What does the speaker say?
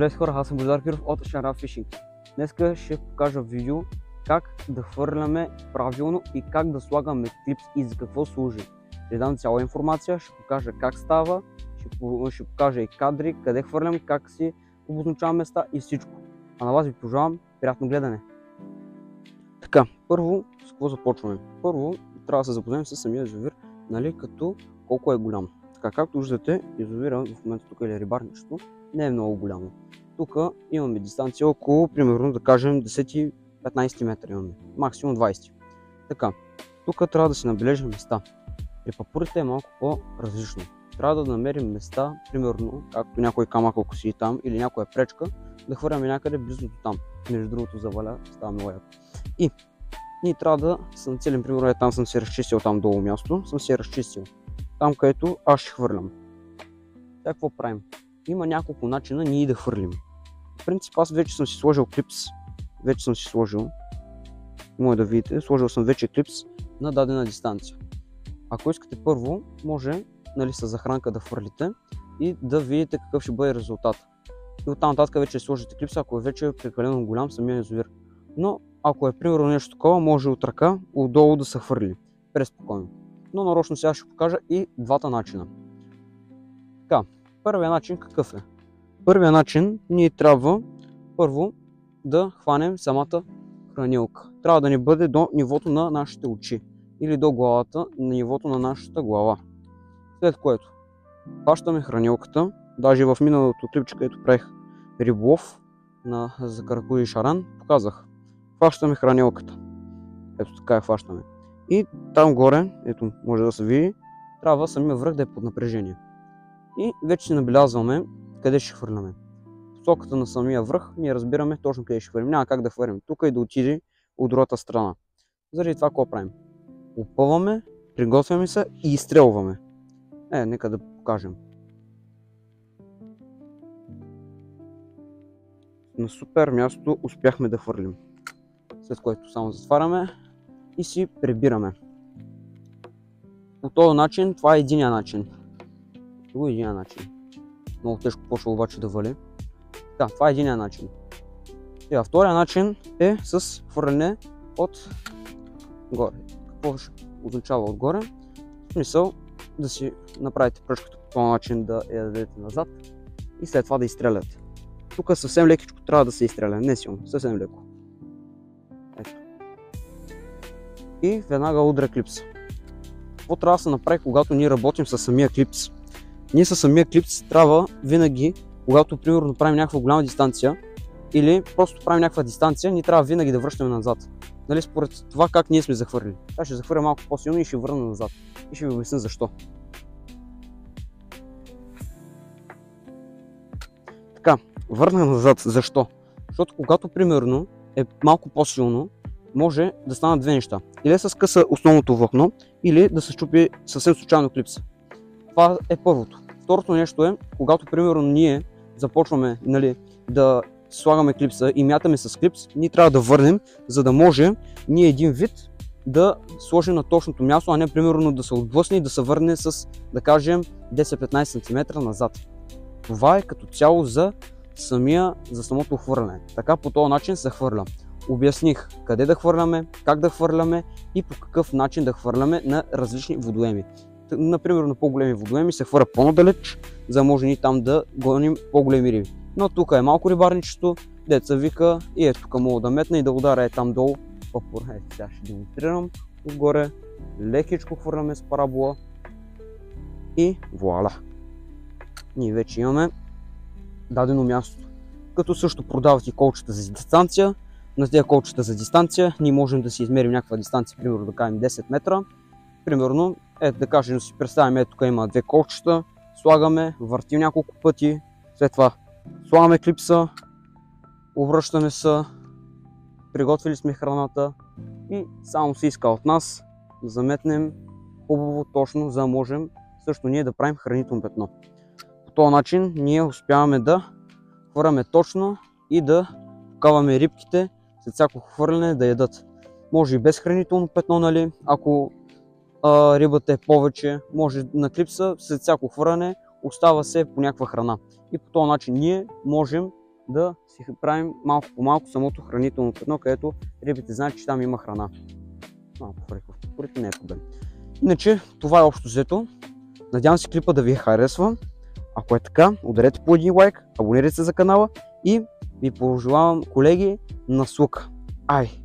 Здравейте хора, аз съм Божидар Киров от Шара Фишинг. Днес ще покажа видео как да хвърляме правилно и как да слагаме клипс и за какво служи. Ще дам цяла информация, ще покажа как става, ще покажа и кадри, къде хвърлям, как си обозначавам места и всичко. А на вас ви пожелавам приятно гледане. Така, първо с какво започваме? Първо трябва да се запознаем с самия язовир, като колко е голям. Така, както виждате, язовира в момента тук или рибарничето не е много голямо. Тук имаме дистанция около, примерно да кажем 10-15 метра имаме, максимум 20. Така, тук трябва да си набележим места. При папурите е малко по-различно. Трябва да намерим места, примерно, както някой камък, ако си там, или някоя пречка, да хвърляме някъде близо до там. Между другото заваля, става много яко. И ние трябва да се нацелим, примерно, там съм си разчистил там долу място, съм си разчистил. Там, където аз ще хвърлям. Сега какво правим? Има няколко начина ние да хвърлим. В принцип аз вече съм си сложил клипс. Може да видите, сложил съм вече клипс на дадена дистанция. Ако искате първо, може с захранка да хвърлите и да видите какъв ще бъде резултат. И оттам нататък вече сложите клипса, ако е вече прекалено голям самия язовир. Но ако е примерно нещо такова, може от ръка отдолу да се хвърли. Преспокойно. Но нарочно сега ще покажа и двата начина. Така, първият начин какъв е? Първият начин ние трябва първо да хванем самата хранилка. Трябва да ни бъде до нивото на нашите очи или до главата, на нивото на нашата глава. След което хващаме хранилката. Даже в миналото клипче, където правих риболов за каракули и шаран, показах. Хващаме хранилката. Ето така я хващаме. И там горе, ето може да се види, трябва самия връх да е под напрежение. И вече си набелязваме къде ще хвърляме. Посоката на самия връх ние разбираме точно къде ще хвърлим. Няма как да хвърлим тук и да отиде от другата страна. Заради това какво правим? Опъваме, приготвяме се и изстрелваме. Нека да покажем. На супер място успяхме да хвърлим. След което само затваряме и си прибираме. По този начин, това е единия начин. Това е единия начин. Много тежко почва обаче да вали. Така, това е единия начин. Сега, втория начин е с хвърляне от горе. Какво ще означава отгоре? В смисъл да си направите пръчката по този начин, да я дадете назад и след това да изстреляте. Тук съвсем лекичко трябва да се изстреля, не силно, съвсем леко. Ето. И веднага удря клипса. Какво трябва да се направи, когато ние работим с самия клипс? Ние със самия клипс трябва винаги, когато примерно правим някаква голяма дистанция или просто правим някаква дистанция, ние трябва винаги да връщаме назад. Според това как ние сме захвърлили. Аз ще захвърля малко по-силно и ще върна назад. И ще ви обясня защо. Така, върна назад. Защо? Защото когато примерно е малко по-силно, може да станат две неща. Или да се скъса основното влакно, или да се счупи съвсем случайно клипса. Това е първото. Второто нещо е, когато примерно ние започваме да слагаме клипса и мятаме с клипс, ние трябва да върнем, за да може ние един вид да сложим на точното място, а не примерно да се отблъсне и да се върне с, да кажем, 10-15 см назад. Това е като цяло за самото хвърляне. Така по този начин се хвърля. Обясних къде да хвърляме, как да хвърляме и по какъв начин да хвърляме на различни водоеми. Например, на по-големи водоеми се хвърля по-надалеч, за да може ни там да гоним по-големи риби. Но тук е малко рибарничето, деца вика и ето тук мога да метна и да ударя там долу папур. Сега ще демонстрирам отгоре. Лекичко хвърляме с парабола и вуаля! Ние вече имаме дадено място. Като също продават и колчета за дистанция. На тези колчета за дистанция ние можем да си измерим някаква дистанция, примерно да кажем 10 метра. Примерно, да кажем, да си представим, тук има две колчета, слагаме, въртим няколко пъти, след това слагаме клипса, обръщаме се, приготвили сме храната и само се иска от нас да заметнем хубаво, точно, за да можем също ние да правим хранително петно. По този начин ние успяваме да хвърляме точно и да покаваме рибките след всяко хвърляне да ядат. Може и без хранително петно, ако рибата е повече, може на клипса след всяко хвърляне остава се по някаква храна. И по този начин ние можем да си правим малко по малко самото хранително петно, където рибите знаят, че там има храна. Малко фреков, според не е проблем. Иначе, това е общо взето. Надявам се клипа да ви харесва. Ако е така, ударете по един лайк, абонирайте се за канала и ви пожелавам, колеги, наслука. Ай!